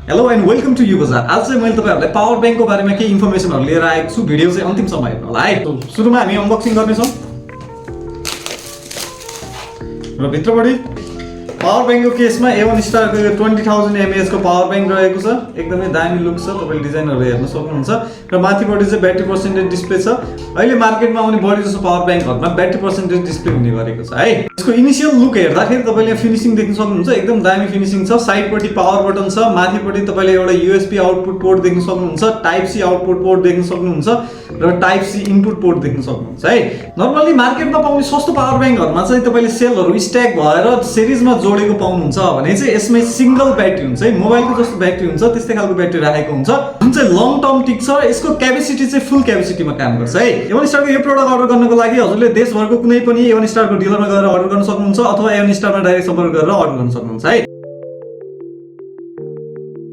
Hello and welcome to you बजार। आज चाहिँ मैले तपाईहरुलाई पावर बैंकको बारेमा केही इन्फर्मेसनहरु लिएर आएको छु। भिडियो चाहिँ अन्तिमसम्म हेर्नु होला है। सुरुमा हामी अनबक्सिङ गर्नेछौं र भित्रबाटै पावर बैंकको केसमा A1 स्टारको 20000 mAh को पावर बैंक रहेको छ। एकदमै दामी लुक छ, तपाईले डिजाइनहरु हेर्न सक्नुहुन्छ र माथिपट्टि चाहिँ ब्याट्री पर्सेन्टेज डिस्प्ले छ। अहिले मार्केटमा आउने बढी जसो पावर बैंकहरुमा ब्याट्री पर्सेन्टेज डिस्प्ले हुने गरेको छ है। यसको इनिशियल लुक हेर्दाखेरि तपाईले यहाँ फिनिशिङ देख्न सक्नुहुन्छ, एकदम दामी फिनिशिङ छ। साइडपट्टि पावर बटन छ, माथिपट्टि तपाईले एउटा USB आउटपुट पोर्ट देख्न सक्नुहुन्छ, टाइप सी आउटपुट पोर्ट देख्न सक्नुहुन्छ र टाइप सी इनपुट पोर्ट देख्न सक्नुहुन्छ है। नर्मली मार्केटमा पाउने सस्तो पावर बैंकहरुमा चाहिँ तपाईले सेलहरु स्ट्याक भएर सिरिजमा जोडेको पाउनुहुन्छ भने चाहिँ यसमै सिंगल ब्याट्री हुन्छ है। मोबाइलको जस्तो ब्याट्री हुन्छ त्यस्तै खालको ब्याट्री राखेको हुन्छ जुन चाहिँ लङ टर्म टिक्छ र यसको क्यापेसिटी चाहिँ फुल क्यापेसिटीमा काम गर्छ है। A1 स्टारको यो प्रोडक्ट अर्डर गर्नको लागि हजुरले देशभरको कुनै पनि A1 स्टारको डिलरमा गएर अर्डर गर्न सक्नुहुन्छ अथवा A1 स्टारमा डाइरेक्ट सम्पर्क गरेर अर्डर गर्न सक्नुहुन्छ है।